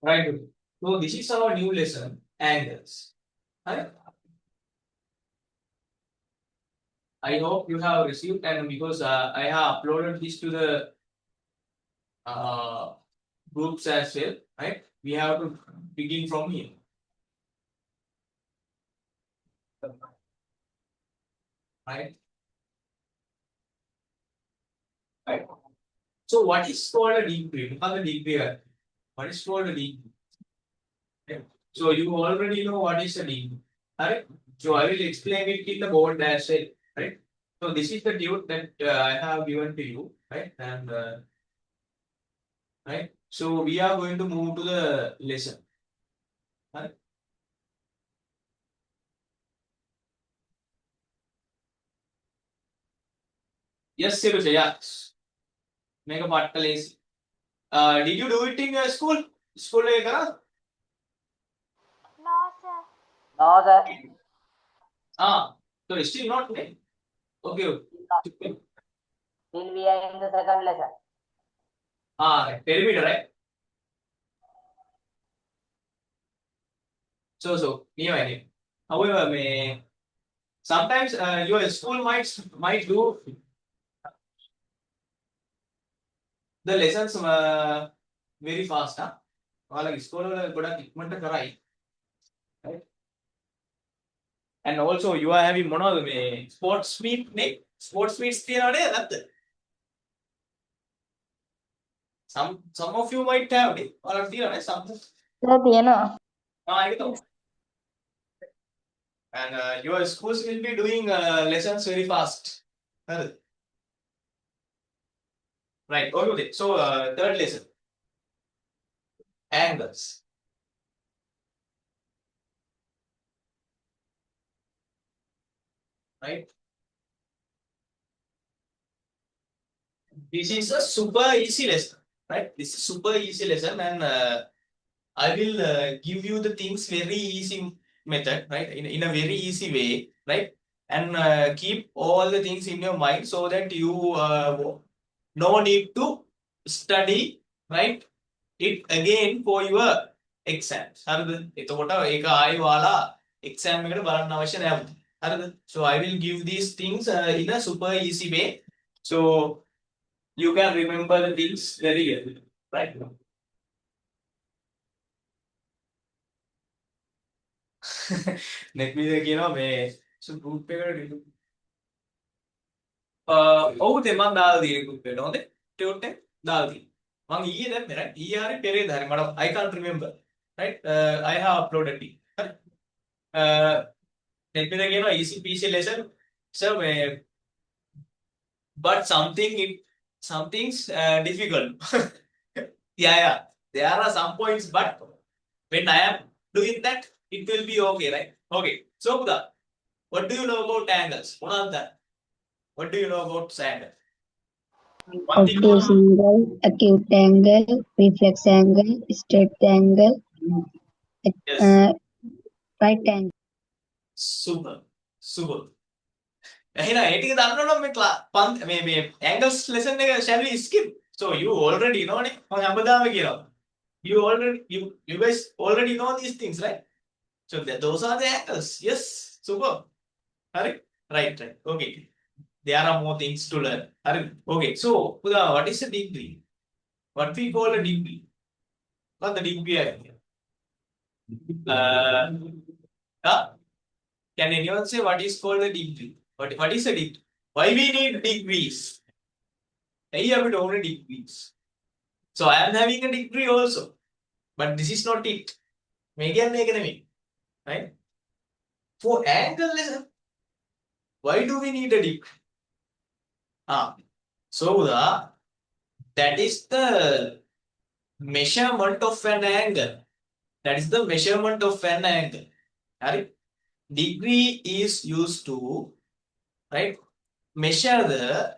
Right. So this is our new lesson, angles. Right? I hope you have received, and because I have uploaded this to the uh, groups as well, right? We have to begin from here. Right? Right. So what is called a degree? What is a degree? What is called a degree? Okay. So you already know what is a degree. Right? So I will explain it in the board as well. Right? So this is the tune that I have given to you, right? And right. So we are going to move to the lesson. Right? Yes, Sirusha, yes. Make a part lazy. Did you do it in your school? School kara? No, sir. No, sir. So it's still not made. Okay. Okay. Still we are in the second lesson. Right. Perimeter, right? So, anyway. However, sometimes your school might do the lessons very fast. ඔයාලගේ ඉස්කෝල වල ගොඩක් ඉක්මනට කරයි. Right? And also you are having මොනවද මේ sports meet නේ? Sports meets තියනවා නේද නැද්ද? Some of you might have නේ. ඔයාලට තියනවා නේ some. තියෙනවා. ඒක තමයි. And your schools will be doing lessons very fast. Right. Okay. So third lesson. Angles. Right. This is a super easy lesson. Right. This is super easy lesson, and I will give you the things very easy method, right? In a very easy way, right? And keep all the things in your mind so that you no need to study, right? It again for your exams. හරිද? එතකොට ඒක ආයි ඔයාලා exam එකට බලන්න අවශ්‍ය නැහැ. හරිද? So I will give these things in a super easy way. So you can remember the things very well. Right? net media කියනවා මේ group එකට ඔව් මම දාලා තියෙන group එකට හොඳේ ටියුට් එක දාලා තියෙනවා මම ඊයේ දැම්මේ right ඊයේ හරි පෙරේද හරි මට I can't remember right I have uploaded it හරි net media කියනවා easy PC lesson so but something's difficult yeah there are some points but when I am doing that it will be okay, right? Okay. So, Buddha, what do you know about angles? What do you know about angle? Obtuse angle, acute angle, reflex angle, straight angle, Yes. right angle. Super. එහෙනම් ඒ ටික දන්නවනම් මේ angles lesson එක shall we skip? So you already know නේ මම හැමදාම කියනවා. You guys already know these things, right? So those are the angles. Yes. Super. Right. Okay. There are more things to learn. Okay. So what is a degree? What we call a degree? What the degree is? Can anyone say what is called a degree? What is a degree? Why we need degrees? I have only degrees. So I am having a degree also. But this is not it. Right? For angle lesson, why do we need a degree? So that is the measurement of an angle. That is the measurement of an angle. Right? Degree is used to, right, measure the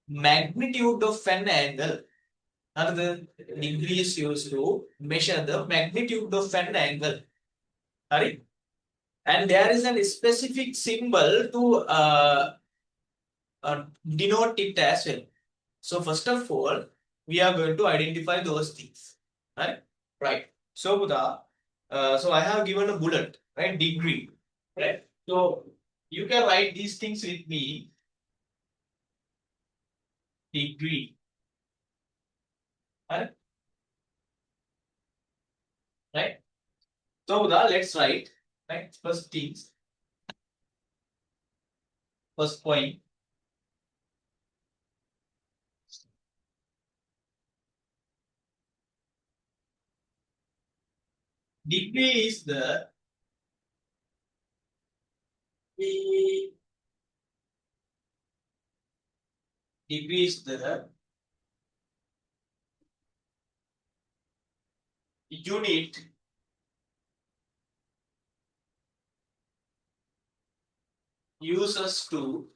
magnitude of an angle. The degree is used to measure the magnitude of an angle. Right? And there is a specific symbol to denote it as well. So first of all, we are going to identify those things. Right? So, Buddha, so I have given a bullet, right? Degree, right? So you can write these things with me. Degree, right? Right? So, Buddha, let's write, right? First things, first point. Degree is the degree is the unit uses to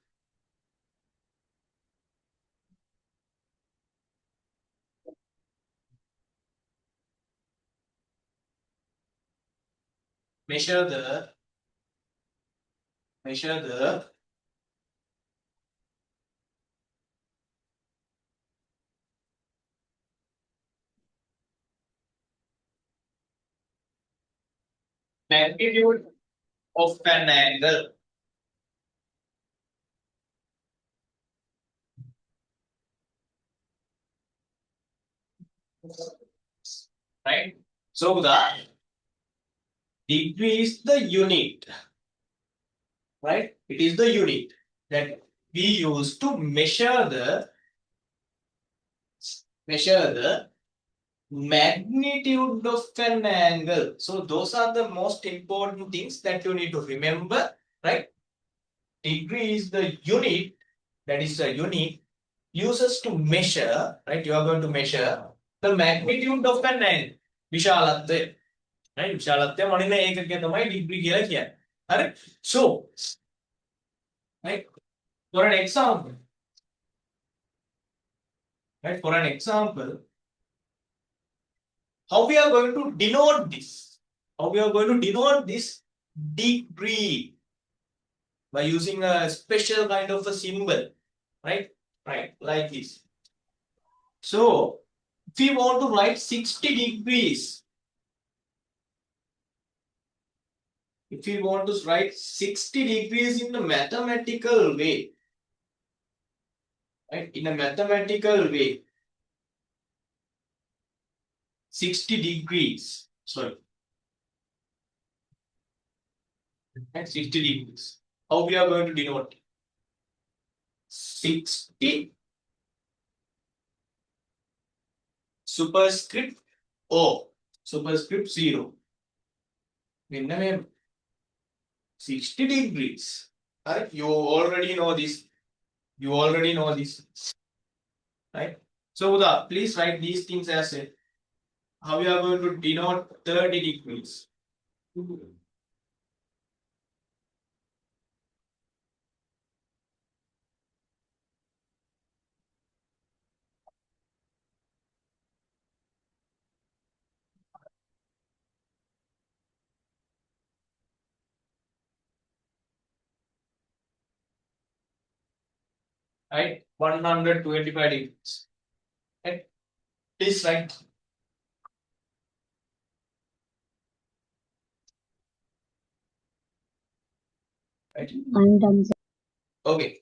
measure the magnitude of an angle. Right? So the degree is the unit, right? It is the unit that we use to measure the magnitude of an angle. So those are the most important things that you need to remember, right? Degree is the unit, that is the unit uses to measure, right? You are going to measure the magnitude of an angle. විශාලත්වය, right? විශාලත්වය මනින ඒකකය තමයි degree කියලා කියන්නේ. හරි? So, right? For an example, right? For an example, how we are going to denote this? How we are going to denote this degree? By using a special kind of a symbol, right? Right, like this. So, if we want to write 60 degrees, if we want to write 60 degrees in a mathematical way, right? In a mathematical way, 60 degrees, sorry, right? 60 degrees. How we are going to denote? 60 superscript O, superscript 0. මෙන්න මේ 60 degrees. Right? You already know this. You already know this. Right? So, Uda, please write these things as a how we are going to denote 30 degrees. Right? 125 degrees. Right? Please write. Right? I'm done, sir. Okay.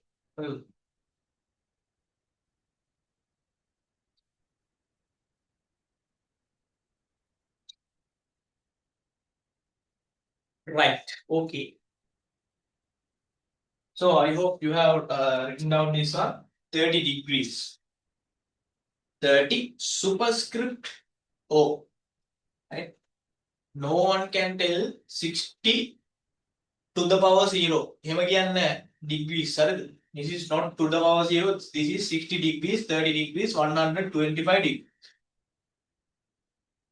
Right. Okay. So I hope you have written down this one. 30 degrees. 30 superscript O. Right? No one can tell 60 to the power 0. එහෙම කියන්නේ degrees හරිද? This is not to the power 0. This is 60 degrees, 30 degrees, 125 degrees.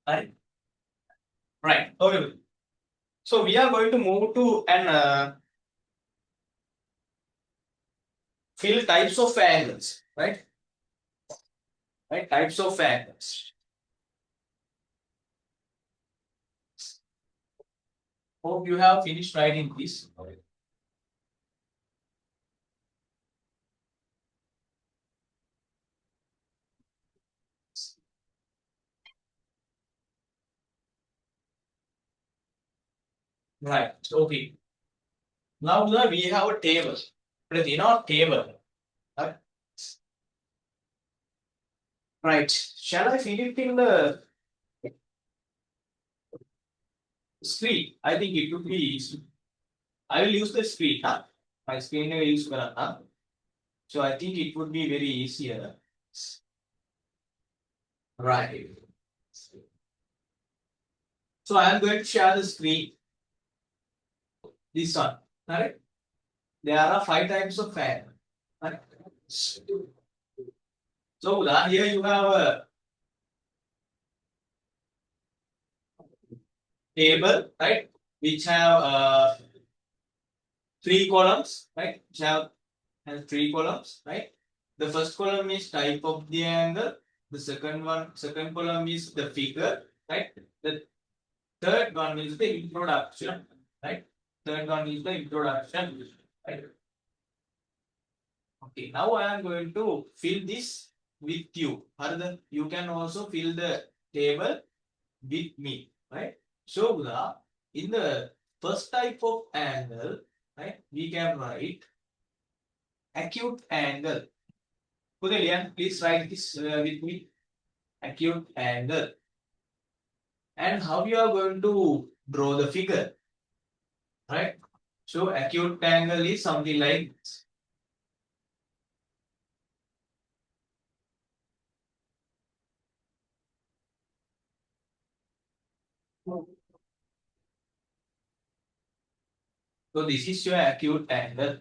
Right? Right. Okay. So we are going to move to an fill types of angles. Right? Right? Types of angles. Hope you have finished writing this. Right. Okay. Now we have a table. But in our table, right? Shall I fill it in the screen? I think it would be easy. I will use the screen. Huh? My screen I will use huh? So I think it would be very easier. Right. So I am going to share the screen. This one. Right? There are 5 types of fan. Right? So here you have a table, right? Which have 3 columns, right? Which has 3 columns, right? The first column is type of the angle. The second column is the figure, right? The third one is the introduction, right? Third one is the introduction, right? Okay, now I am going to fill this with you. Further, you can also fill the table with me, right? So, in the first type of angle, right, we can write acute angle. Puthala, please write this with me. Acute angle. And how you are going to draw the figure, right? So, acute angle is something like this. So, this is your acute angle.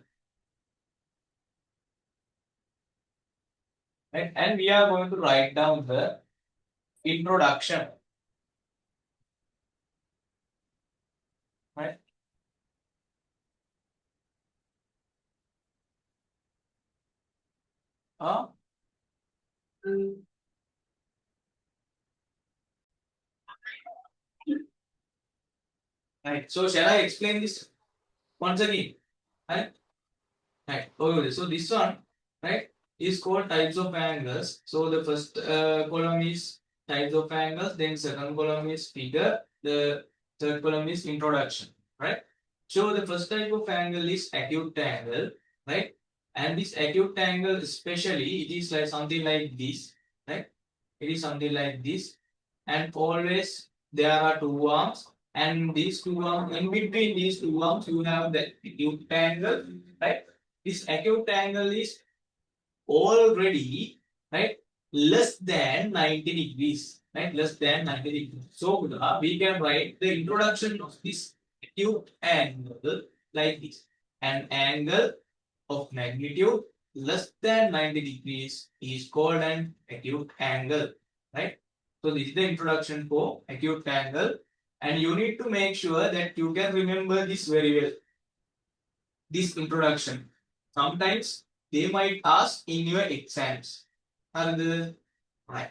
Right? And we are going to write down the introduction. Right? Right. So shall I explain this once again? Right? Right. Okay. So this one, right, is called types of angles. So the first column is types of angles. Then second column is figure. The third column is introduction. Right. So the first type of angle is acute angle. Right. And this acute angle, especially, it is like something like this. Right. It is something like this. And always there are 2 arms. And these 2 arms, in between these 2 arms, you have the acute angle, right? This acute angle is already, right, less than 90 degrees, right? Less than 90 degrees. So we can write the introduction of this acute angle like this. An angle of magnitude less than 90 degrees is called an acute angle, right? So this is the introduction for acute angle, and you need to make sure that you can remember this very well. This introduction. Sometimes they might ask in your exams. Right.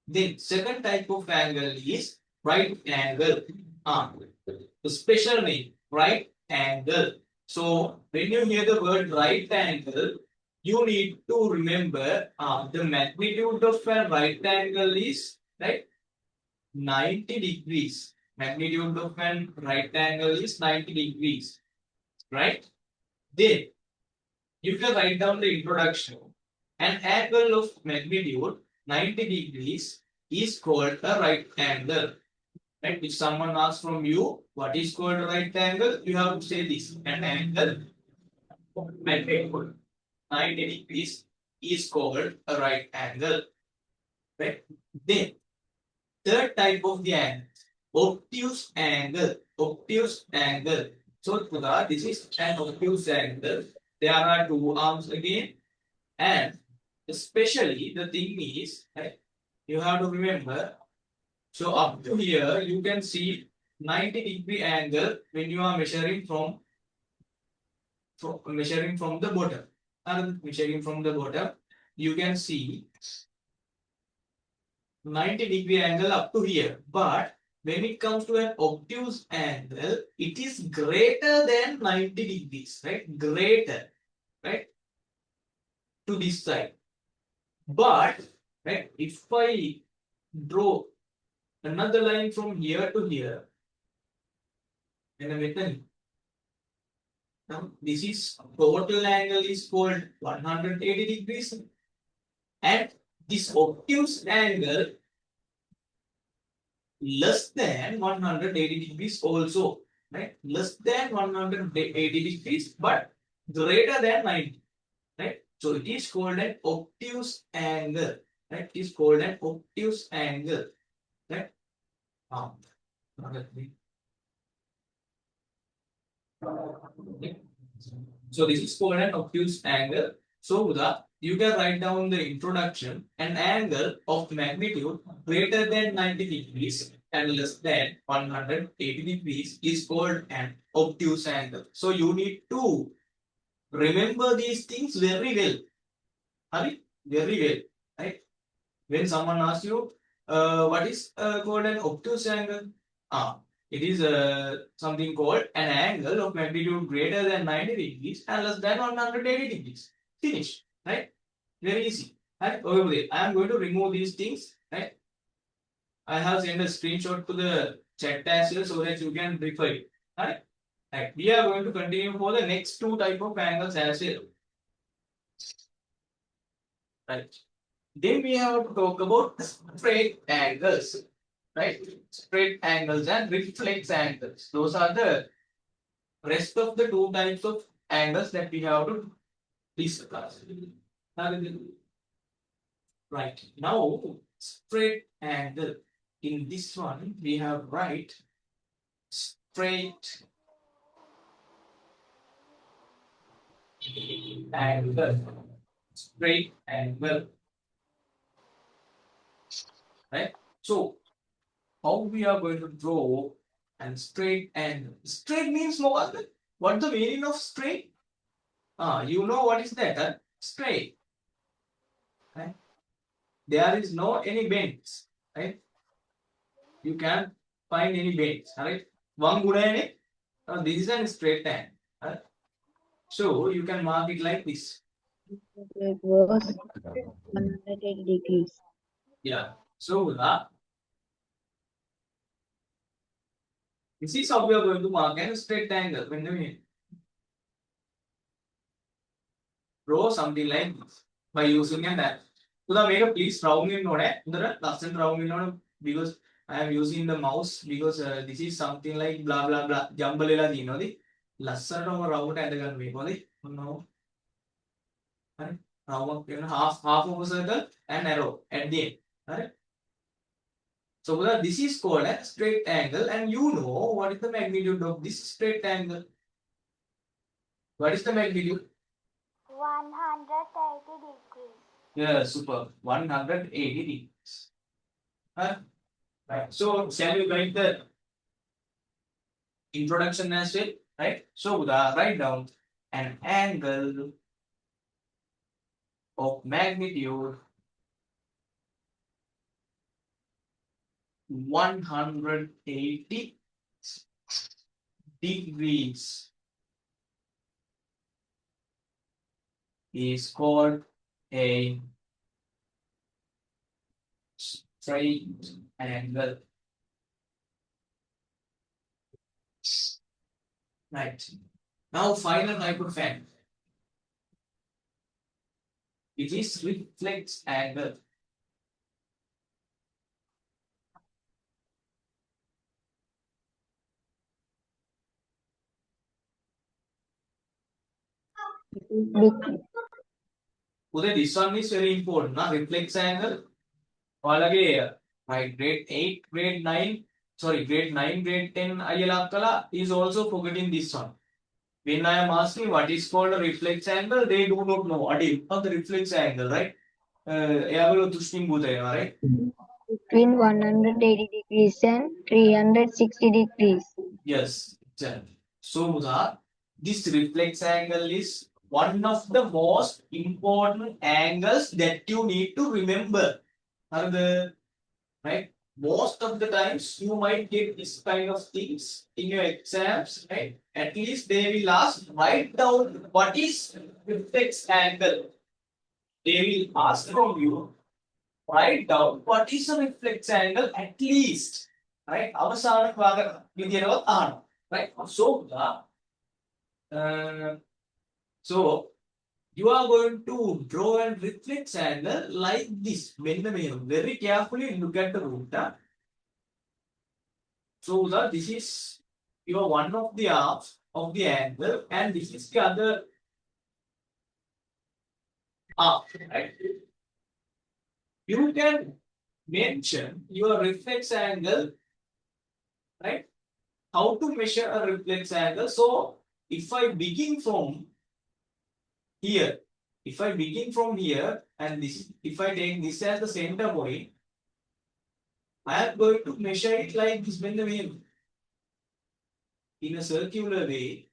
Then second type of angle is right angle. The special name, right angle. So when you hear the word right angle, you need to remember the magnitude of a right angle is, right, 90 degrees. Magnitude of an right angle is 90 degrees, right? Then you can write down the introduction. An angle of magnitude 90 degrees is called a right angle. Right? If someone asks from you what is called a right angle, you have to say this. An angle of magnitude 90 degrees is called a right angle. Right? Then third type of the angle, obtuse angle. Obtuse angle. So this is an obtuse angle. There are 2 arms again, and especially the thing is, right, you have to remember. So up to here, you can see 90-degree angle when you are measuring from the bottom. And measuring from the bottom, you can see 90-degree angle up to here. But when it comes to an obtuse angle, it is greater than 90 degrees, right? Greater, right? To this side. But, right, if I draw another line from here to here, Now, this is total angle is called 180 degrees, and this obtuse angle less than 180 degrees also, right? Less than 180 degrees, but greater than 90, right? So it is called an obtuse angle, right? It is called an obtuse angle, right? So this is called an obtuse angle. So you can write down the introduction. An angle of magnitude greater than 90 degrees and less than 180 degrees is called an obtuse angle. So you need to remember these things very well. Hari? Very well. Right? When someone asks you, what is called an obtuse angle? It is something called an angle of magnitude greater than 90 degrees and less than 180 degrees. Finish. Right? Very easy. Right? Okay, I am going to remove these things. Right? I have sent a screenshot to the chat as well so that you can refer it. Right? Right. We are going to continue for the next two type of angles as well. Right. Then we have to talk about straight angles. Right? Straight angles and reflex angles. Those are the rest of the two types of angles that we have to discuss. Right. Now, straight angle. In this one, we have right straight angle. Straight angle. Right? So, how we are going to draw and straight angle? Straight means what? What's the meaning of straight? You know what is that? Huh? Straight. Right? There is no any bends. Right? You can't find any bends. Right? One good this is a straight angle. Right? So you can mark it like this. It was 180 degrees. Yeah. So this is how we are going to mark a straight angle. When we draw something like this by using an app. So make a please round in round because I am using the mouse because this is something like blah blah blah jumble lesser round and no half of a circle and arrow at the end. Right? So this is called a straight angle, and you know what is the magnitude of this straight angle? What is the magnitude? 180 degrees. Yeah, super. 180 degrees. Right. So shall we write the introduction as well? Right. So write down an angle of magnitude 180 degrees is called a straight angle. Right. Now final type of angle. It is reflex angle. This one is very important. Reflex angle. Right, grade 8, grade 9, grade 9, grade 10 is also forgetting this one. When I am asking what is called a reflex angle, they do not know what is the reflex angle, right? Right? Between 180 degrees and 360 degrees. Yes, exactly. So this reflex angle is one of the most important angles that you need to remember. Right? Most of the times you might get this kind of things in your exams, right? At least they will ask, write down what is reflex angle. They will ask from you, write down what is a reflex angle at least. Right? අවසාන විදියටවත් අහනවා. right? So you are going to draw and reflex angle like this. Very carefully look at the root. So that this is your one of the arms of the angle, and this is the other arm, right? You can mention your reflex angle, right? How to measure a reflex angle. So if I begin from here, and this, if I take this as the center point, I am going to measure it like this in a circular way.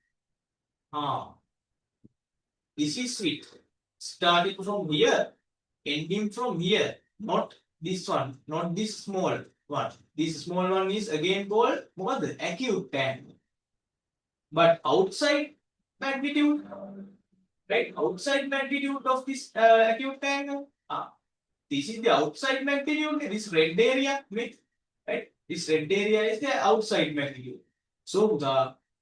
This is it. Starting from here, ending from here. Not this one, not this small one. This small one is again called what? The acute angle. But outside magnitude, right? Outside magnitude of this acute angle. This is the outside magnitude. This red area with, right? This red area is the outside magnitude. So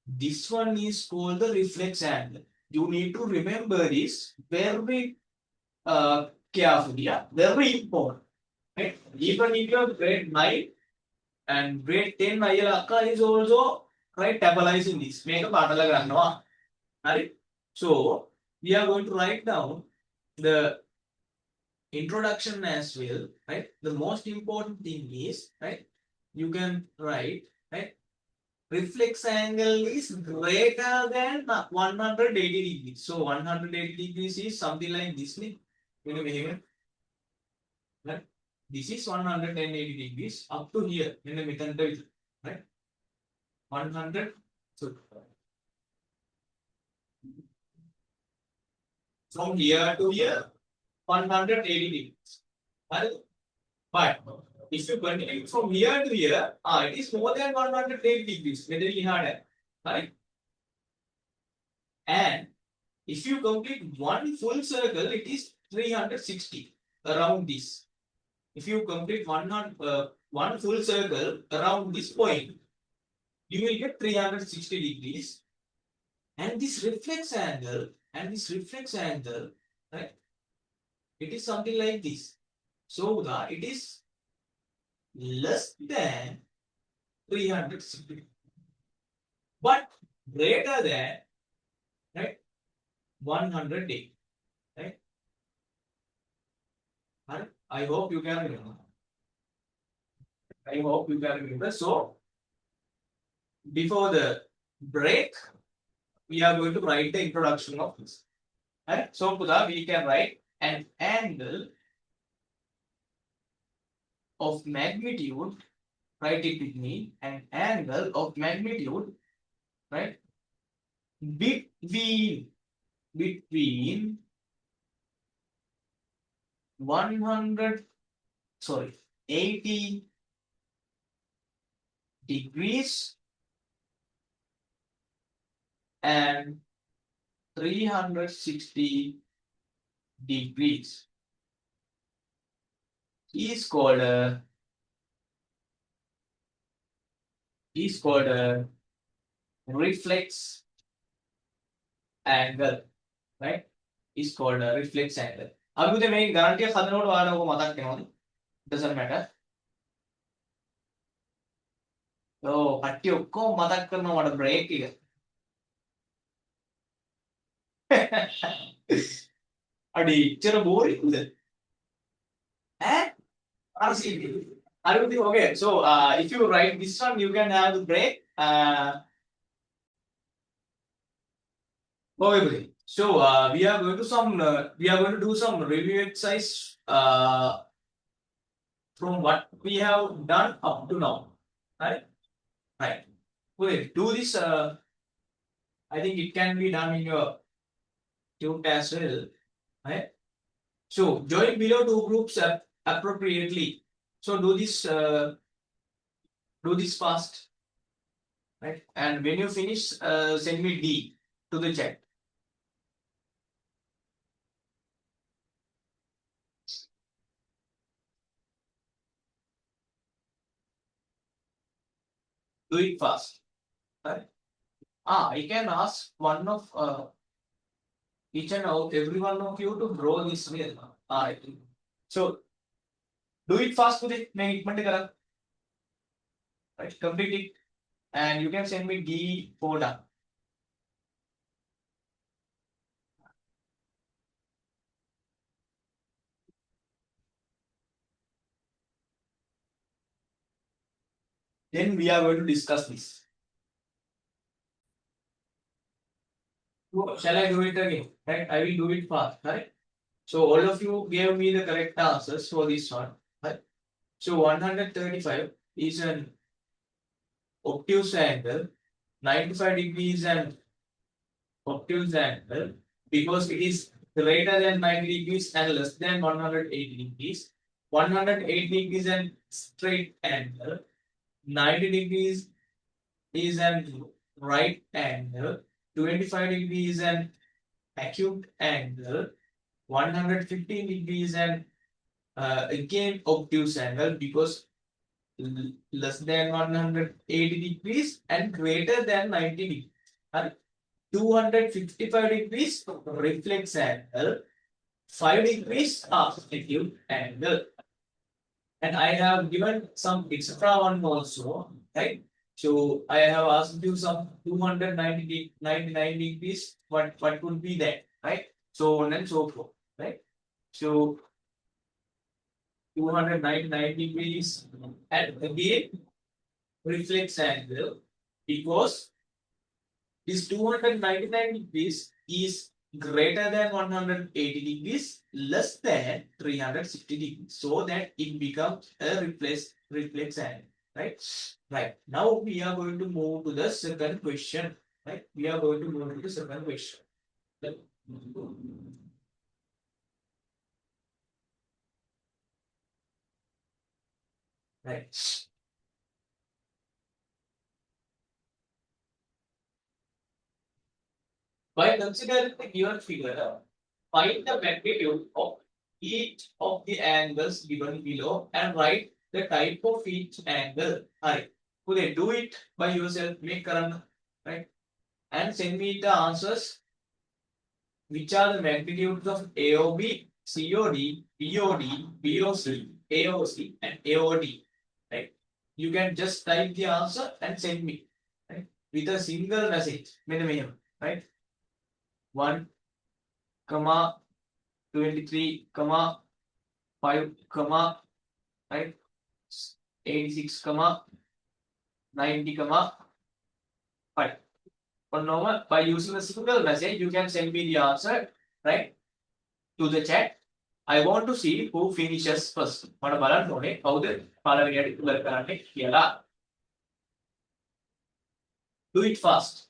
this one is called the reflex angle. You need to remember this very carefully. Yeah, very important. Right? Even if your grade 9 and grade 10 Ayalaka is also right tabulizing this. Make a patala granna. Right? So we are going to write down the introduction as well. Right? The most important thing is, right? You can write, right? Reflex angle is greater than 180 degrees. So 180 degrees is something like this. Right? This is 180 degrees up to here in the middle, right? 100. So from here to here, 180 degrees. Right? But if you continue from here to here, it is more than 180 degrees. Right? And if you complete one full circle, it is 360 around this. If you complete one full circle around this point, you will get 360 degrees. And this reflex angle, right? It is something like this. So it is less than 360, but greater than, right, 180. Right? I hope you can remember. So before the break, we are going to write the introduction of this. Right? So Pudha, we can write an angle of magnitude. Write it with me. An angle of magnitude, right? Between 80 degrees and 360 degrees is called a reflex angle, right? Is called a reflex angle. Abu the main guarantee of doesn't matter. So, ko matak karna what a break here. Adi, chero boring. Okay, so if you write this one, you can have the break. So we are going to do some review exercise from what we have done up to now. Right? Right. Okay, do this. I think it can be done in your tube as well. Right? So join below two groups appropriately. So do this fast. Right? And when you finish, send me D to the chat. Do it fast. Right? I can ask one of each and every one of you to draw this way. So do it fast today. Make it right, complete it, and you can send me D for done. Then we are going to discuss this. Shall I do it again? Right? I will do it fast, right? So all of you gave me the correct answers for this one, right? So 135 is an obtuse angle, 95 degrees and obtuse angle because it is greater than 90 degrees and less than 180 degrees. 180 degrees and straight angle. 90 degrees is an right angle. 25 degrees an acute angle. 115 degrees and again obtuse angle because less than 180 degrees and greater than 90 degrees. And 255 degrees reflex angle, 5 degrees acute angle. And I have given some extra one also, right? So I have asked you some 299 degrees, what would be that, right? So on and so forth, right? So 299 degrees and again reflex angle because this 299 degrees is greater than 180 degrees, less than 360 degrees, so that it becomes a reflex angle, right? Right. Now we are going to move to the second question, right? We are going to move to the second question. Right. By considering the given figure, find the magnitude of each of the angles given below and write the type of each angle. Alright. Okay, do it by yourself, make current, right? And send me the answers. Which are the magnitudes of AOB, COD, BOD, BOC, AOC, and AOD. Right? You can just type the answer and send me. Right? With a single message. Right? 1, 23, 5, right? 86, 90, 5. For normal, by using a single message, you can send me the answer, right? To the chat. I want to see who finishes first. මට බලන්න ඕනේ කවුද පළවෙනියට ඉවර කරන්නේ කියලා. Do it fast.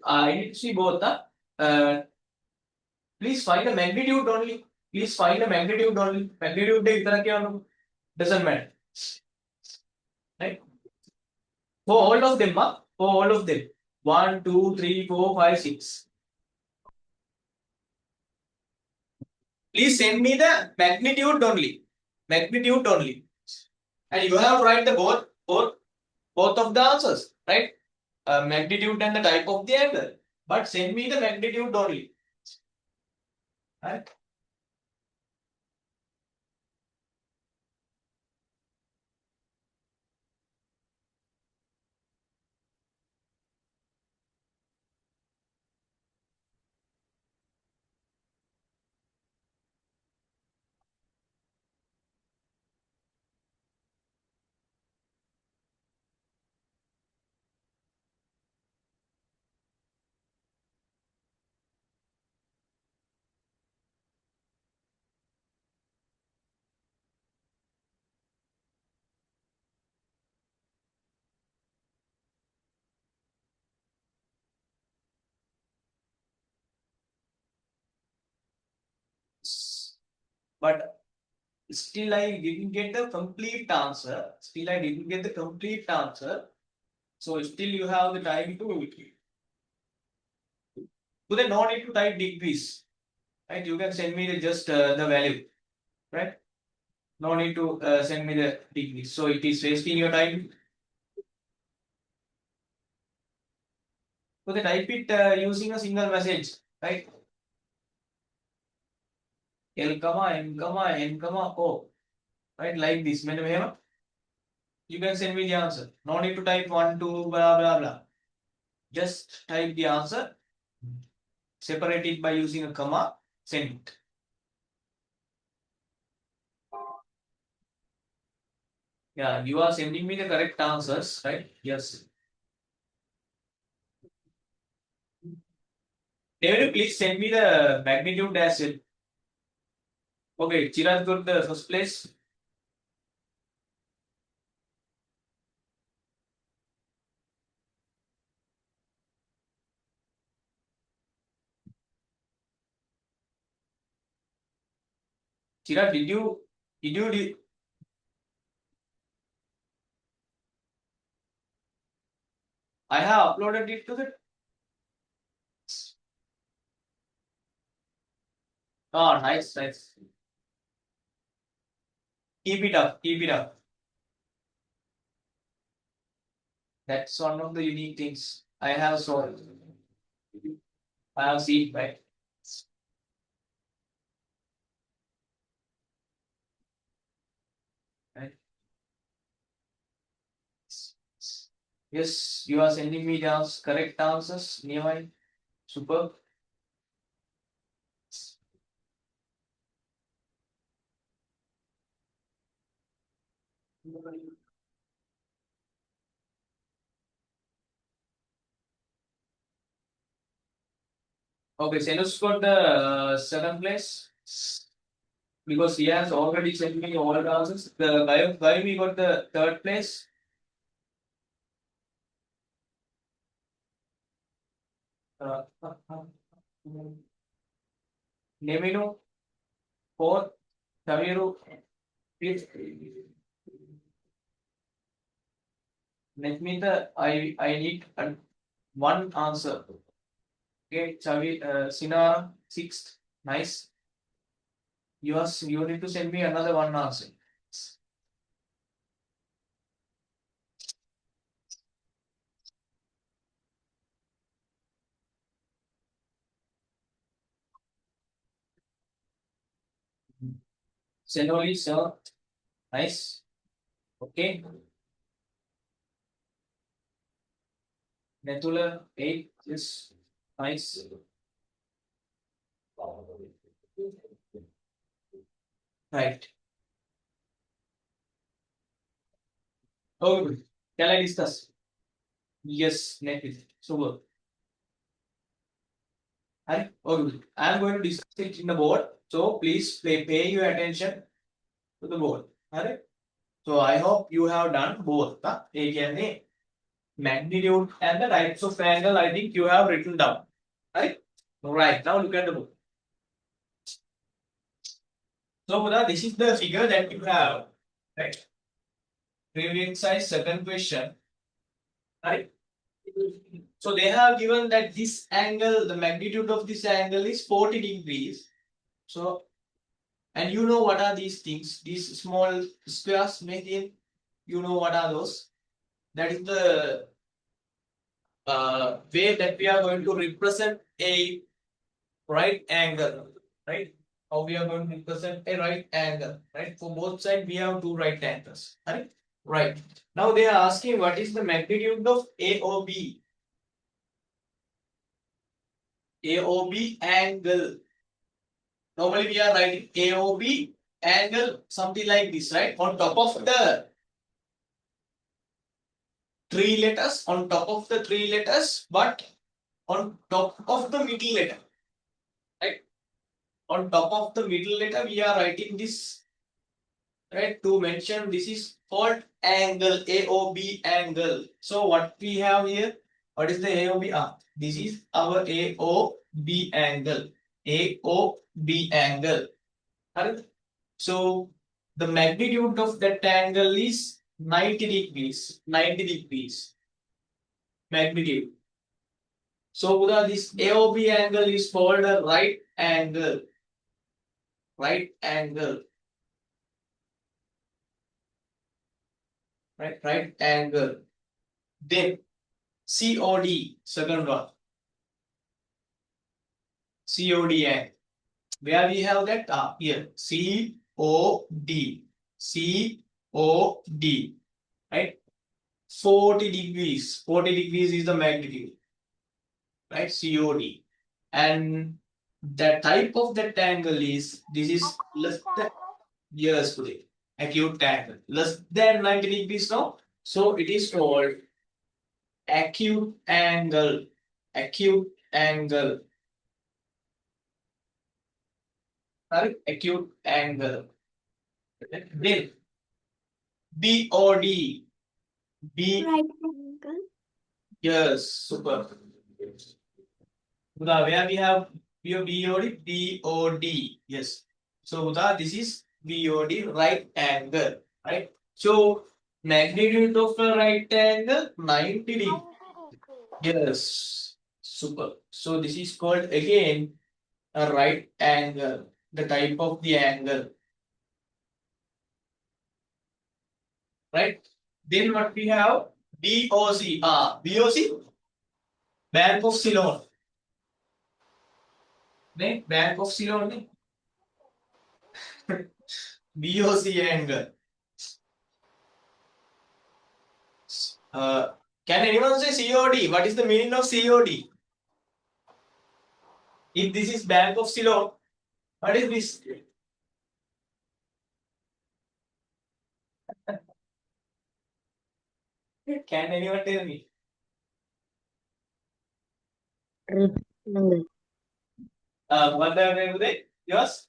I need to see both. Please find a magnitude only. Please find a magnitude only. Magnitude doesn't matter. Right? For all of them, for all of them. 1, 2, 3, 4, 5, 6. Please send me the magnitude only. Magnitude only. And you have to write the both of the answers, right? Magnitude and the type of the angle. But send me the magnitude only. Right? But still I didn't get the complete answer. Still I didn't get the complete answer. So still you have the time to. So then no need to type degrees, right? You can send me just the value, right? No need to send me the degrees. So it is wasting your time. So they type it using a single message, right? L comma M comma N comma O, right? Like this. You can send me the answer. No need to type 1, 2, blah blah blah. Just type the answer. Separate it by using a comma. Send it. Yeah, you are sending me the correct answers, right? Yes. David, please send me the magnitude as well. Okay, Chirag got the first place. Chirag, did I have uploaded it to the. Oh, nice, nice. Keep it up, keep it up. That's one of the unique things I have saw. I have seen, right? Right. Yes, you are sending me the correct answers nearby. Super. Okay, Senus got the second place because he has already sent me all the answers. The guy we got the third place. Nemino fourth. Taviru fifth. Let me I need one answer. Okay, Chavi Sinara sixth. Nice. You need to send me another one answer. Senoli sir. Nice. Okay. Netula 8 is nice. Right. Oh, good. Shall I discuss? Yes, next. Super. Right. Oh, good. I am going to discuss it in the board. So please pay your attention to the board. Alright. So I hope you have done both. A magnitude and the types of angle. I think you have written down. Right. Right. Now look at the book. So Buddha, this is the figure that you have. Right. Previous exercise, second question. Right. So they have given that this angle, the magnitude of this angle is 40 degrees. So, and you know what are these things? These small squares made in, you know what are those? That is the way that we are going to represent a right angle, right? How we are going to represent a right angle, right? For both sides, we have two right angles, right? Right. Now they are asking what is the magnitude of AOB? AOB angle. Normally we are writing AOB angle something like this, right? On top of the three letters, on top of the three letters, but on top of the middle letter, right? On top of the middle letter, we are writing this, right? To mention this is called angle, AOB angle. So what we have here, what is the AOB? This is our AOB angle. AOB angle. Correct? So the magnitude of that angle is 90 degrees. 90 degrees. magnitude. So Buddha, this AOB angle is called a right angle. Right angle. Right angle. Then COD, second one. COD angle. Where we have that? Here. COD. COD. Right? 40 degrees. 40 degrees is the magnitude. Right? COD. And the type of that angle is, this is less than, yes, today. Acute angle. Less than 90 degrees now. So it is called acute angle. Acute angle. Right? Acute angle. Then BOD. B. Right angle. Yes, super. Uda, where we have BOD? BOD. Yes. So Uda, this is BOD, right angle. Right? So magnitude of a right angle 90 degree. Yes. Super. So this is called again a right angle. The type of the angle. Right? Then what we have? BOC. BOC? Bank of Ceylon. Bank of Ceylon. BOC angle. Can anyone say COD? What is the meaning of COD? If this is Bank of Ceylon, what is this? Can anyone tell me? Rectangle. What the name of it? Yours?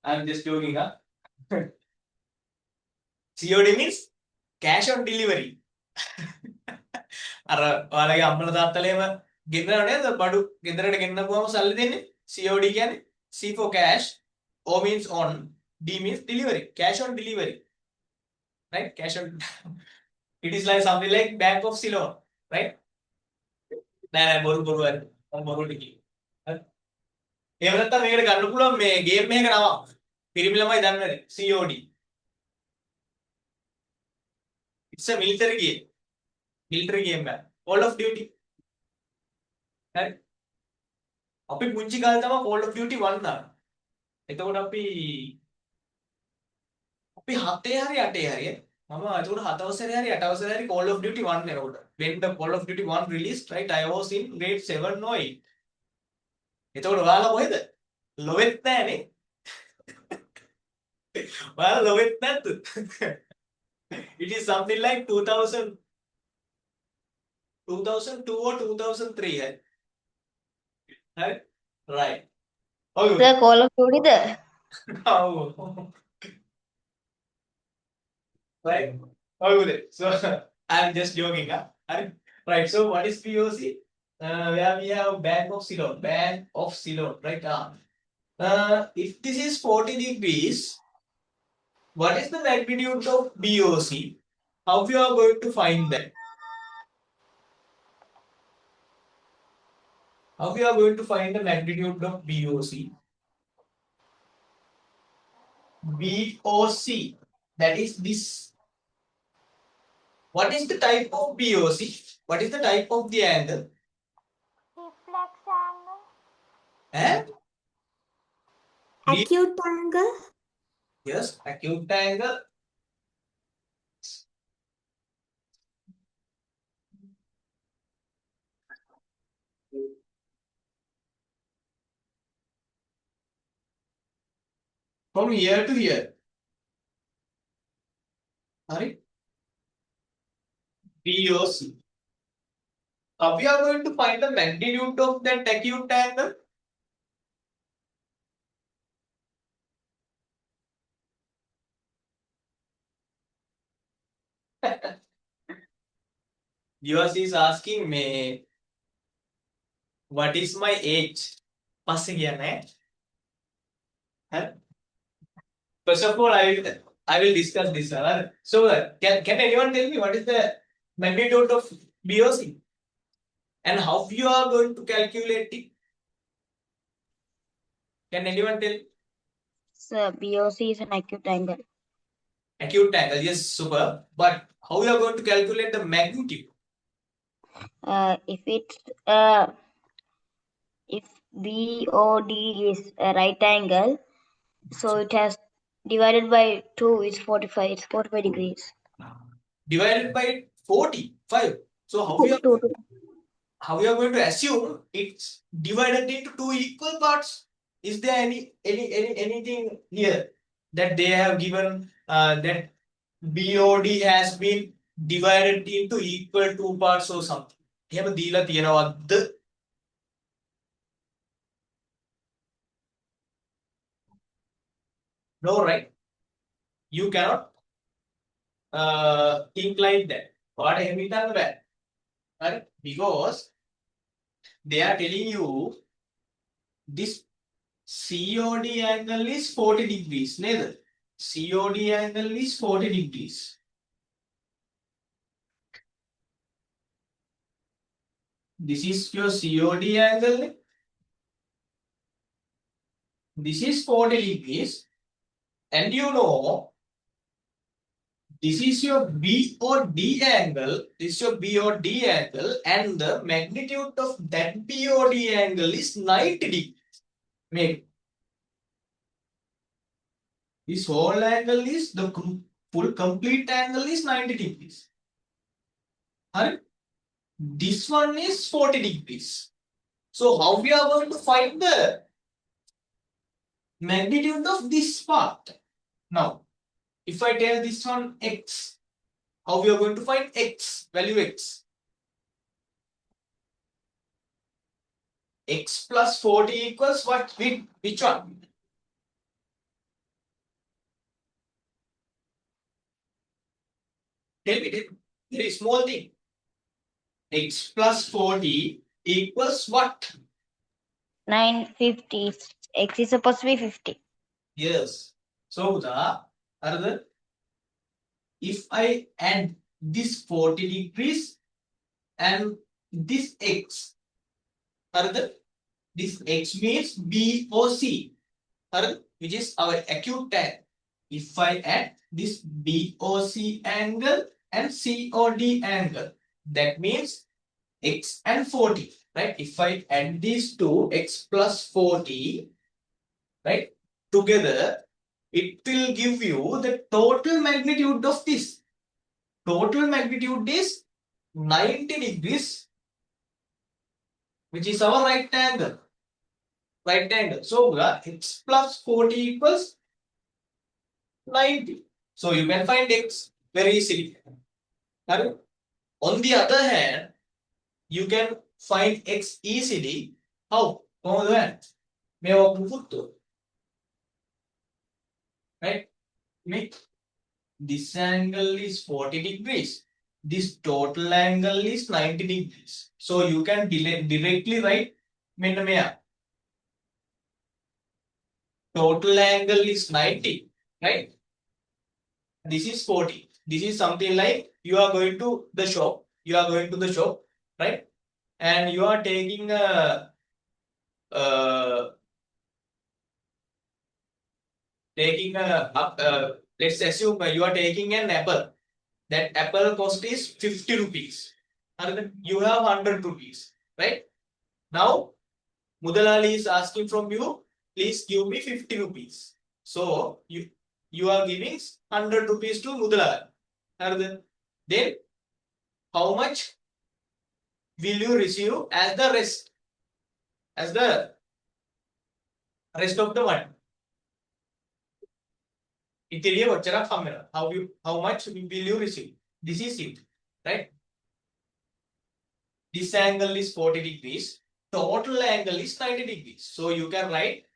I'm just joking, huh? COD means cash on delivery. අර ඔයාලගේ අම්මලා තාත්තලේම ගෙන්නනව නේද බඩු ගෙදරට ගෙන්නපුවම සල්ලි දෙන්නේ COD කියන්නේ C for cash, O means on, D means delivery, cash on delivery, right? Cash on it is like something like Bank of Ceylon, right? නෑ බොරු හරි මම බොරුට කිව්වේ හරි එහෙම නැත්නම් මේකට ගන්න පුළුවන් මේ ගේම් එකක නම පිරිමි ළමයි දන්නේ නැති COD. It's a military game. Military game එක. Call of Duty. හරි. අපි පුංචි කාලේ තමයි Call of Duty 1 දාන්නේ. එතකොට අපි 7 හරි 8 හරි මම එතකොට 7 අවසරේ හරි 8 අවසරේ හරි Call of Duty 1 එනකොට when the Call of Duty 1 released, right, I was in grade 7 or 8. එතකොට ඔයාලා කොහෙද? ලොවෙත් නැහනේ. ඔයාලා ලොවෙත් නැද්ද? It is something like 2002 or 2003 hai. Hai? Right. Okay. The Call of Duty the Oh. Right. Okay. So I'm just joking. Huh? Right. So what is POC? Where we have Bank of Ceylon. Bank of Ceylon. Right. If this is 40 degrees, what is the magnitude of BOC? How you are going to find that? How we are going to find the magnitude of BOC? BOC, that is this. What is the type of BOC? What is the type of the angle? Reflex angle. And Acute angle. yes, acute angle. From here to here. Sorry. BOC. Now we are going to find the magnitude of that acute angle. Yours is asking me, what is my age? පස්සේ කියන්නේ. First of all, I will discuss this. So, can anyone tell me what is the magnitude of BOC and how you are going to calculate it? Can anyone tell? So BOC is an acute angle. Acute angle, yes, super. But how you are going to calculate the magnitude? If it's if BOD is a right angle, so it has divided by 2 is 45. It's 45 degrees. Divided by 45. So how you are going to assume it's divided into two equal parts? Is there anything here that they have given that BOD has been divided into equal two parts or something? එහෙම දීලා තියෙනවද? No, right? You cannot think like that. ඔයාට එහෙම හිතන්න බෑ. Right? Because they are telling you this COD angle is 40 degrees. Neither. COD angle is 40 degrees. This is your COD angle. This is 40 degrees. And you know, this is your BOD angle. This is your BOD angle. And the magnitude of that BOD angle is 90 degrees. Maybe. This whole angle is the full complete angle is 90 degrees. Alright? This one is 40 degrees. So how we are going to find the magnitude of this part? Now, if I tell this one x, how we are going to find x, value x? X plus 40 equals what? Which one? Tell me, very small thing. X plus 40 equals what? 950. X is supposed to be 50. Yes. So, if I add this 40 degrees and this x, this x means BOC, which is our acute angle. If I add this BOC angle and COD angle, that means x and 40, right? If I add these two, x plus 40, right, together, it will give you the total magnitude of this. Total magnitude is 90 degrees, which is our right angle. Right angle. So, x plus 40 equals 90. So, you can find x very easily. On the other hand, you can find x easily. How? Right? This angle is 40 degrees. This total angle is 90 degrees. So you can directly write total angle is 90, right? This is 40. This is something like you are going to the shop. You are going to the shop, right? And you are taking a let's assume you are taking an apple. That apple cost is 50 rupees. And you have 100 rupees, right? Now, Mudalali is asking from you, please give me 50 rupees. So, you are giving 100 rupees to Mudalali. And then, how much will you receive as the rest? As the rest of the money? How much will you receive? This is it, right? This angle is 40 degrees. Total angle is 90 degrees. So you can write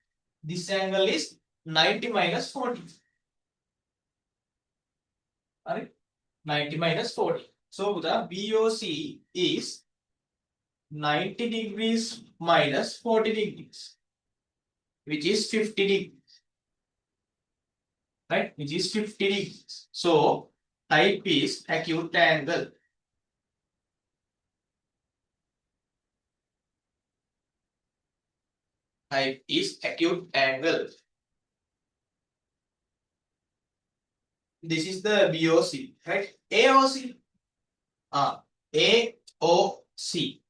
this angle is 90 minus 40. Alright? 90 minus 40. So the BOC is 90 degrees minus 40 degrees, which is 50 degrees. right? Which is 50 degrees. So type is acute angle. Type is acute angle. This is the BOC, right? AOC. AOC.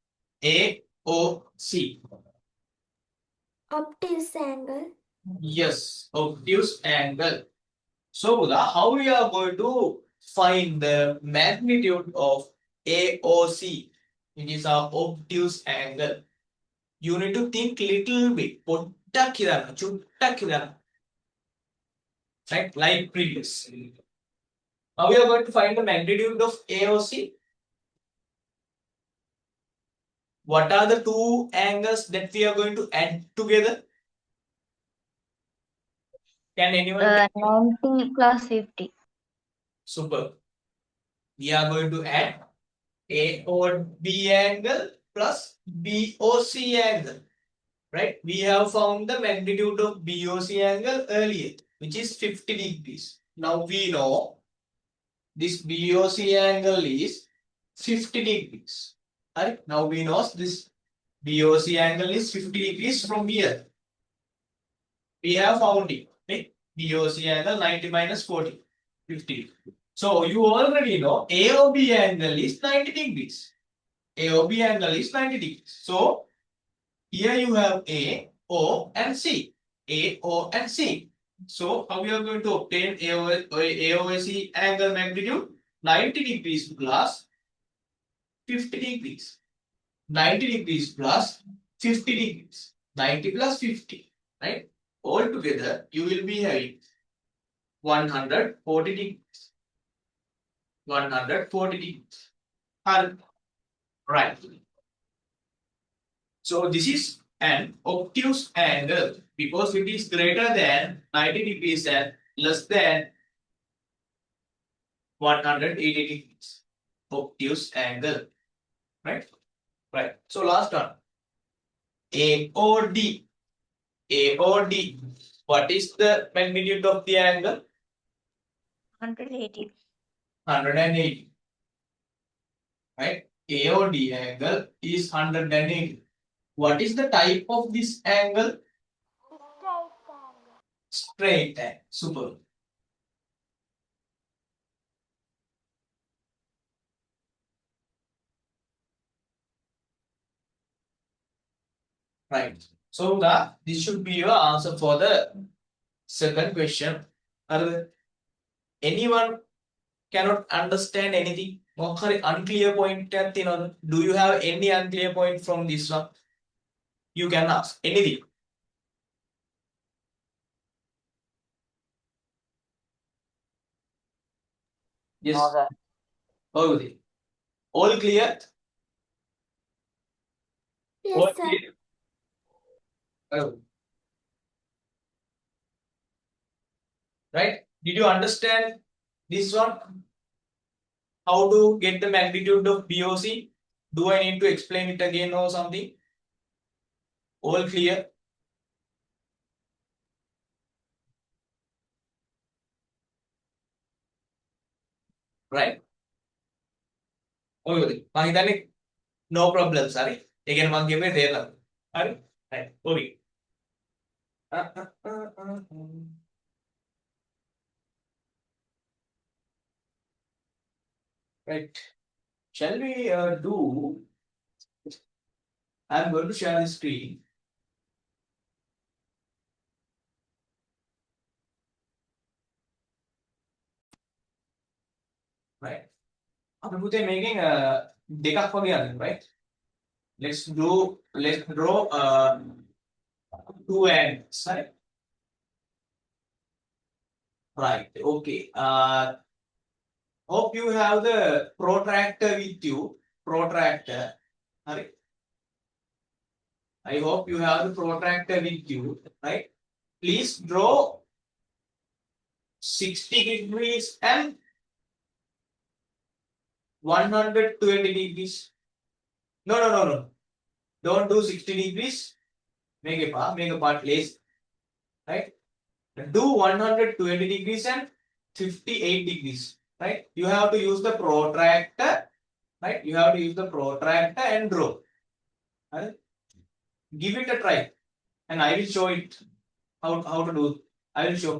AOC. Obtuse angle. Yes, obtuse angle. So, Buddha, how we are going to find the magnitude of AOC? It is our obtuse angle. You need to think little bit. පොඩ්ඩක් හිතන්න, චුට්ටක් හිතන්න. Right? Like previous. Now we are going to find the magnitude of AOC. What are the two angles that we are going to add together? Can anyone tell me? 90 plus 50. Super. We are going to add AOB angle plus BOC angle. Right? We have found the magnitude of BOC angle earlier, which is 50 degrees. Now we know this BOC angle is 50 degrees. Right? Now we know this BOC angle is 50 degrees from here. We have found it. Right? BOC angle 90 minus 40, 50. So you already know AOB angle is 90 degrees. AOB angle is 90 degrees. So here you have A, O, and C. A, O, and C. So how we are going to obtain AOC angle magnitude? 90 degrees plus 50 degrees. 90 degrees plus 50 degrees. 90 plus 50. Right? Altogether, you will be having 140 degrees. 140 degrees. Right. So this is an obtuse angle because it is greater than 90 degrees and less than 180 degrees. Obtuse angle. Right? Right. So last one. AOD. AOD. What is the magnitude of the angle? 180. 180. Right? AOD angle is 180. What is the type of this angle? Straight angle. Straight angle. Super. Right. So this should be your answer for the second question. Anyone cannot understand anything? Unclear point? Do you have any unclear point from this one? You can ask anything. Yes. No, sir. Okay. All clear? All Yes, sir. clear? Oh. Right? Did you understand this one? How to get the magnitude of BOC? Do I need to explain it again or something? All clear? Right? Okay. No problems. Sorry. Again, one give me there. Right? Okay. Right. Shall we do? I'm going to share the screen. Right. අපි පුතේ මේකෙන් දෙකක් වගේ අරගෙන right. Let's draw two ends. Right. Right. Okay. Hope you have the protractor with you. Protractor. Right. I hope you have the protractor with you. Right. Please draw 60 degrees and 120 degrees. No. Don't do 60 degrees. Make a part less. Right? do 120 degrees and 58 degrees, right? You have to use the protractor, right? You have to use the protractor and draw. Right? Give it a try, and I will show it how to do. I will show.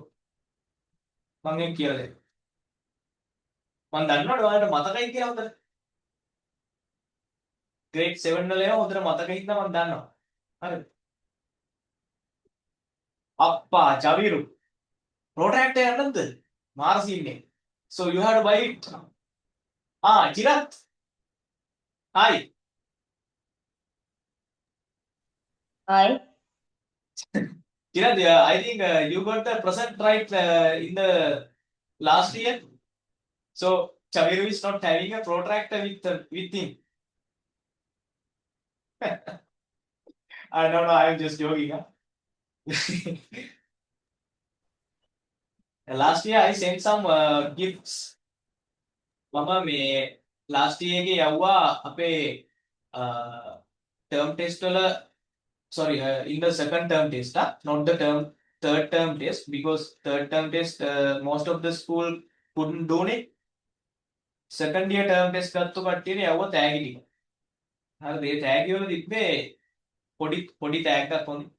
මම ඒක කියලා දෙන්න. මම දන්නවද ඔයාලට මතකයි කියලා හොඳට? grade 7 වල ඒවා හොඳට මතකයි හින්දා මම දන්නවා. හරිද? අප්පා චවිරු. protractor යන්නද? මාර සීන් එක. So you have to buy it. චිරත්. Hi. Hi. Chirag, I think you got the present right in the last year. So Chaviru is not having a protractor with him. I don't know. I'm just joking. Huh? Last year I sent some gifts. Mama me last year ke yawa ape term test wala. Sorry, in the second term test, not the third term test, because third term test most of the school couldn't donate. Second year term test ගත්තු කට්ටියනේ යවුව තෑගි ටික. හරිද? ඒ තෑගි වල තිබ්බේ පොඩි තෑග්ගක් වගේ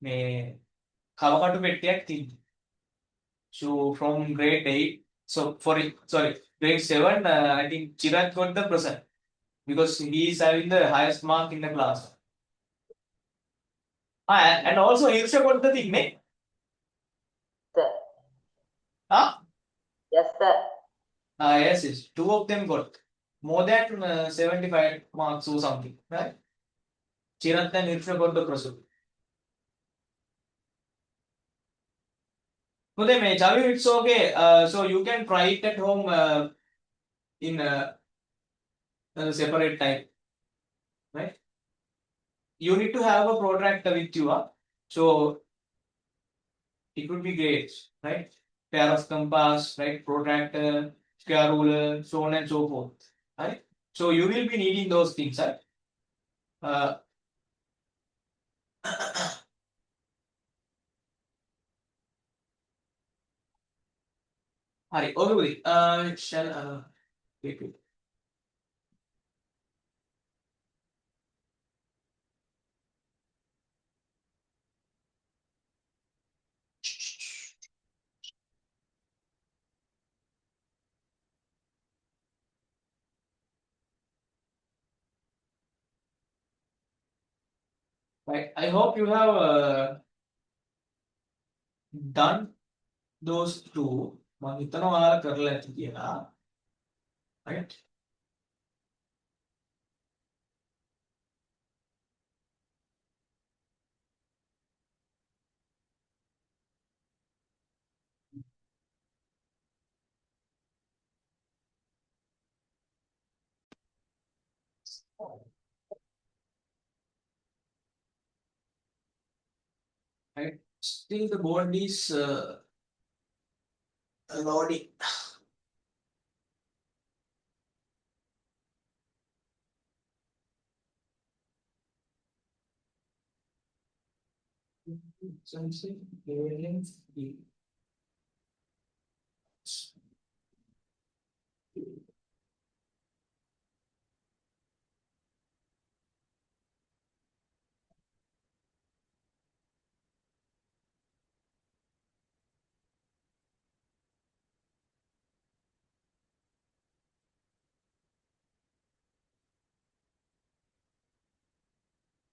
මේ කවකටු පෙට්ටියක් තිබ්බේ. So from grade 8, grade 7, I think Chirag got the present because he is having the highest mark in the class. And also Hirsha got the thing, mate. Sir. Huh? Yes, sir. Yes. Two of them got more than 75 marks or something, right? Chirag and Hirsha got the present. So they may tell you it's okay. So you can try it at home in a separate time, right? You need to have a protractor with you, so it would be great, right? Pair of compass, right? Protractor, square ruler, so on and so forth, right? So you will be needing those things, right? Hari, okay, shall wait. Right. I hope you have done those two. මම හිතනවා ඔයාලා කරලා ඇති කියලා. Right? Right. Still the board is loading.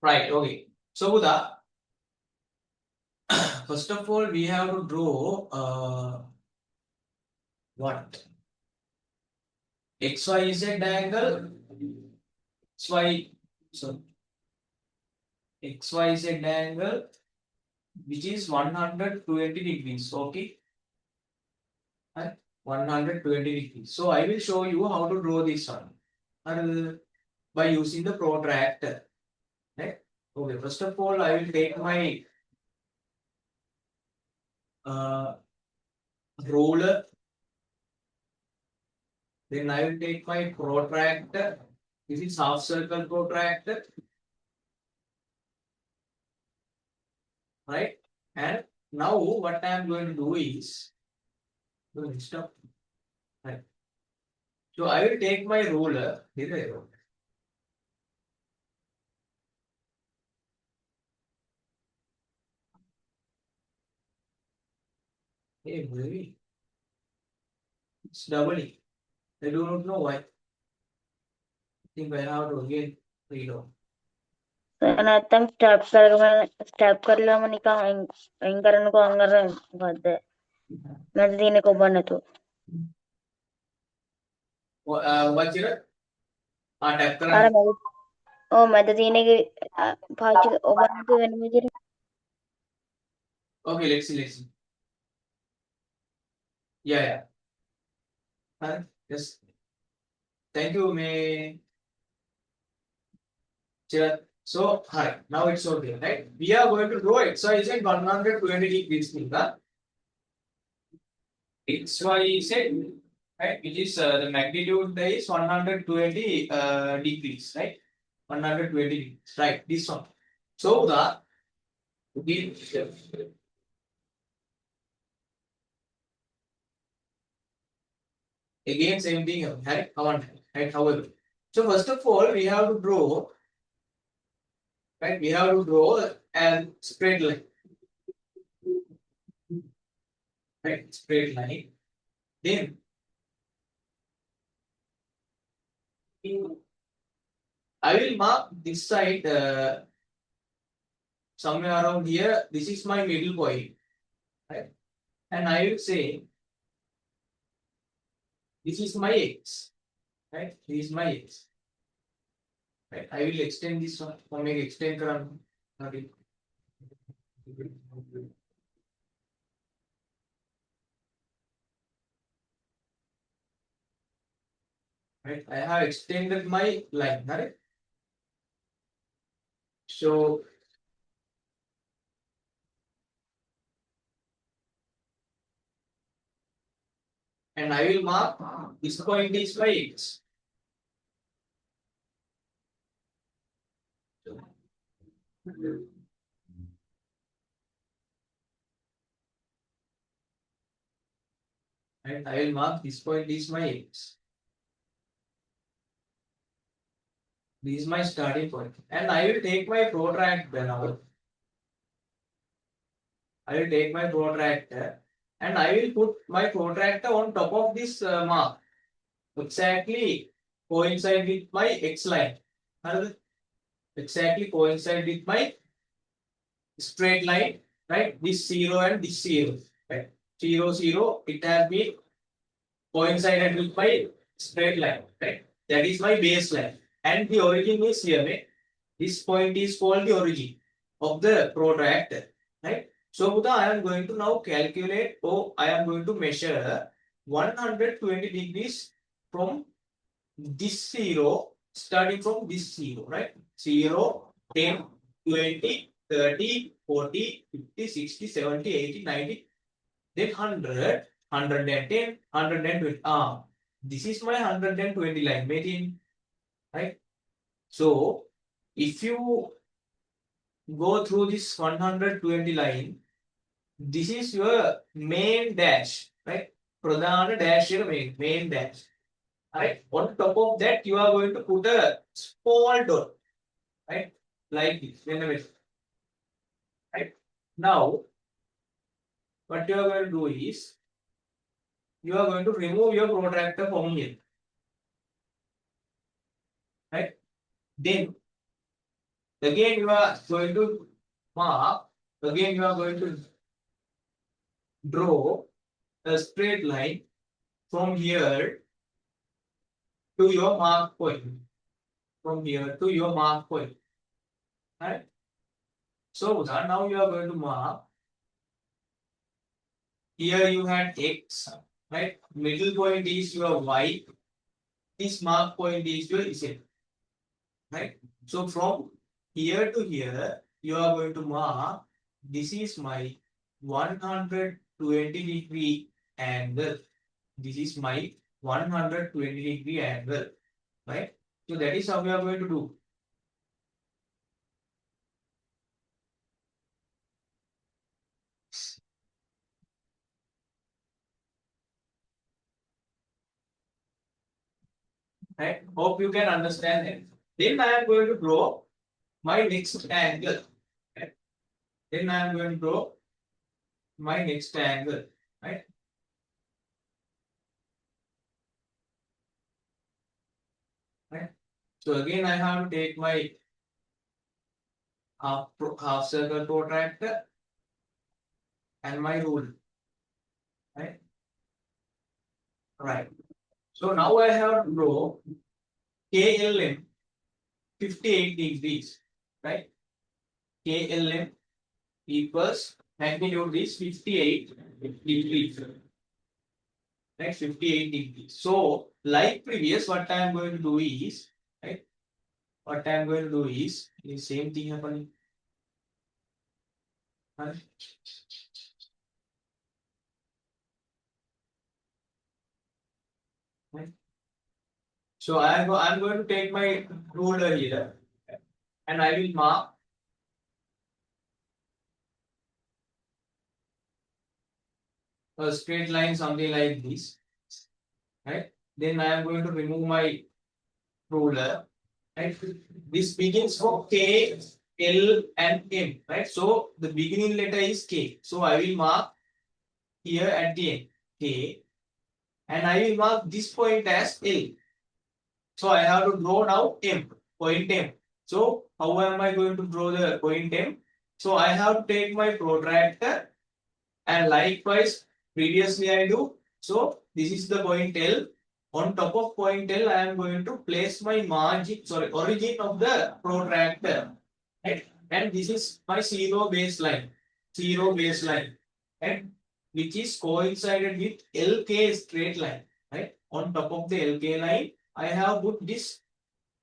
Right, okay. So Buddha, first of all, we have to draw what? XYZ angle, XYZ angle, which is 120 degrees, okay? Right? 120 degrees. So I will show you how to draw this one by using the protractor. Right? Okay, first of all, I will take my ruler. Then I will take my protractor. This is half circle protractor. Right? And now what I am going to do is, stop. Right. So I will take my ruler. Here I go. Hey, baby. It's doubling. I do not know why. I think I have to again reload. නැත්තම් ස්ටැප් කරලාම නිකන් අයින් කරනකෝ අංගර මොකද්ද මැද තියෙන එක ඔබන්න නැතුව What's it? Tap අර කරන්න. මැද ඔව් මැද තියෙන එක පාවිච්චි ඔබන්න නැතුව වෙන විදිහට Okay, let's see. Yeah. Yes. Thank you, May. So, hi. Now it's okay, right? We are going to draw XYZ 120 degrees. XYZ, right? Which is the magnitude is 120 degrees, right? 120 degrees, right? This one. So again same thing, right? However, so first of all, we have to draw, right? We have to draw a straight line, right? Straight line. Then I will mark this side somewhere around here. This is my middle point, right? And I will say this is my x, right? This is my x, right? I will extend this one. Or make extend current. Right? I have extended my line, right? So and I will mark this point is my x. And I will mark this point is my x. This is my starting point. And I will take my protractor now. I will take my protractor and I will put my protractor on top of this mark. Exactly coincide with my x line. Exactly coincide with my straight line, right? This 0 and this 0. Right? 0, 0, it has been coincided with my straight line, right? That is my baseline. And the origin is here, right? This point is called the origin of the protractor, right? So, I am going to now calculate, or I am going to measure 120 degrees from this 0, starting from this 0, right? 0, 10, 20, 30, 40, 50, 60, 70, 80, 90, then 100, 110, 120. This is my 120 line, making, right? So, if you go through this 120 line, this is your main dash, right? Pradhana dash your main dash. Right? On top of that, you are going to put a small dot, right? Like this. Right? Now, what you are going to do is, you are going to remove your protractor from here. Right? Then, again you are going to mark, again you are going to draw a straight line from here to your mark point. From here to your mark point. Right? So now you are going to mark. Here you had x, right? Middle point is your y. This mark point is your z. Right? So from here to here, you are going to mark. This is my 120 degree angle. This is my 120 degree angle. Right? So that is how we are going to do. Right? Hope you can understand it. Then I am going to draw my next angle. Right? Then I am going to draw my next angle. Right? Right? So again, I have to take my half circle protractor and my ruler. Right? Right. So now I have to draw KLM 58 degrees. Right? KLM equals magnitude is 58 degrees. Right? 58 degrees. So, like previous, what I am going to do is, right? What I am going to do is the same thing happening. Right? Right? So I'm going to take my ruler here and I will mark a straight line something like this. Right? Then I am going to remove my ruler. Right? This begins from K, L, and M. Right? So the beginning letter is K. So I will mark here at the end K, and I will mark this point as L. So I have to draw now M, point M. So how am I going to draw the point M? So I have to take my protractor and likewise previously I do. So this is the point L. On top of point L, I am going to place my origin of the protractor. Right? And this is my zero baseline. And which is coincided with LK straight line. Right? On top of the LK line, I have put this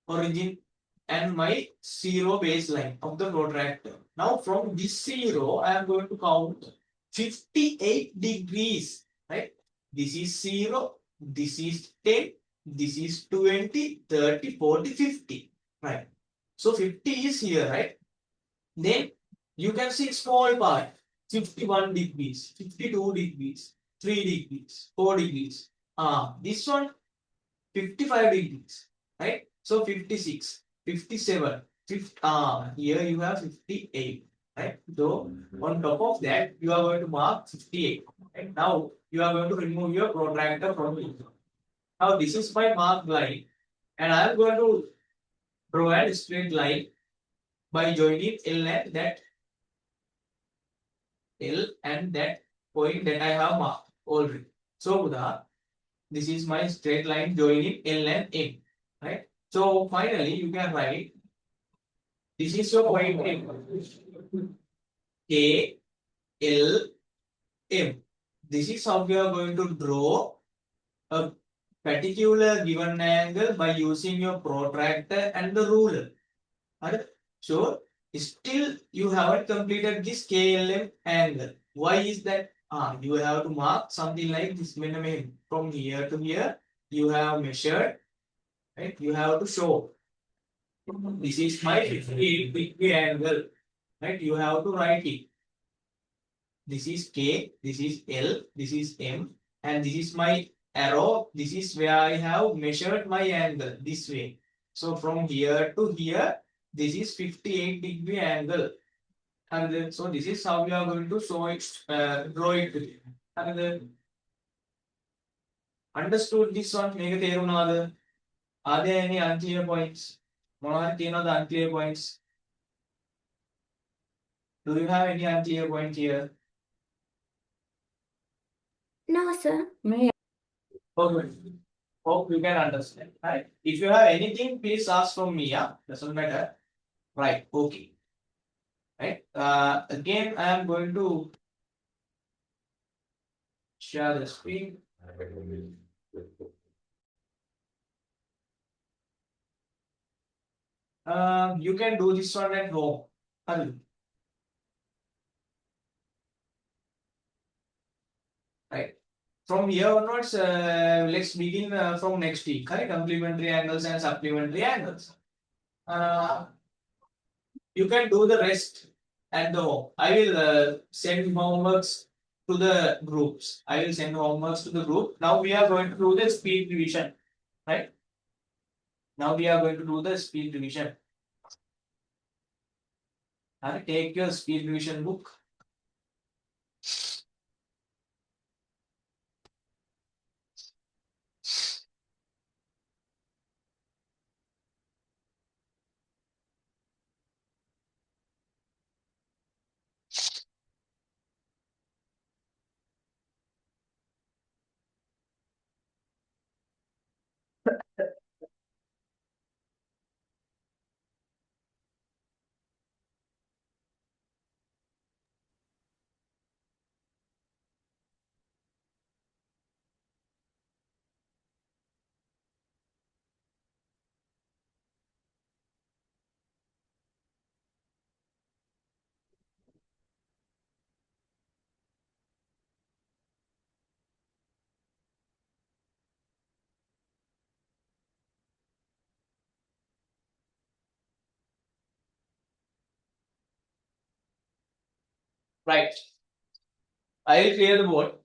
origin and my zero baseline of the protractor. Now from this zero, I am going to count 58 degrees. Right? This is 0, this is 10, this is 20, 30, 40, 50. Right? So 50 is here, right? Then you can see small part. 51 degrees, 52 degrees, 3 degrees, 4 degrees. This one 55 degrees, right? So 56, 57, 50, here you have 58, right? So on top of that, you are going to mark 58. Right? Now you are going to remove your protractor from it. Now this is my marked line, and I am going to draw a straight line by joining L and that point that I have marked already. So this is my straight line joining L and M, right? So finally you can write this is your point M. K, L, M. This is how we are going to draw a particular given angle by using your protractor and the ruler. Right? So still you haven't completed this KLM angle. Why is that? You have to mark something like this. From here to here, you have measured, right? You have to show. This is my 58 degree angle, right? You have to write it. This is K, this is L, this is M, and this is my arrow. This is where I have measured my angle this way. So from here to here, this is 58 degree angle. And then, so this is how we are going to show it, draw it. And then, understood this one? මේක තේරුණාද? Are there any unclear points? මොනවද තියෙනවද unclear points? Do you have any unclear point here? No, sir. Okay. Hope you can understand. Right. If you have anything, please ask from me. Yeah, doesn't matter. Right. Okay. Right. Again, I am going to share the screen. You can do this one at home. Right. From here onwards, let's begin from next week. Right? Complementary angles and supplementary angles. You can do the rest at the home. I will send homeworks to the groups. I will send homeworks to the group. Now we are going to do the speed revision. Right? Now we are going to do the speed revision. Take your speed revision book. Right. I will clear the board.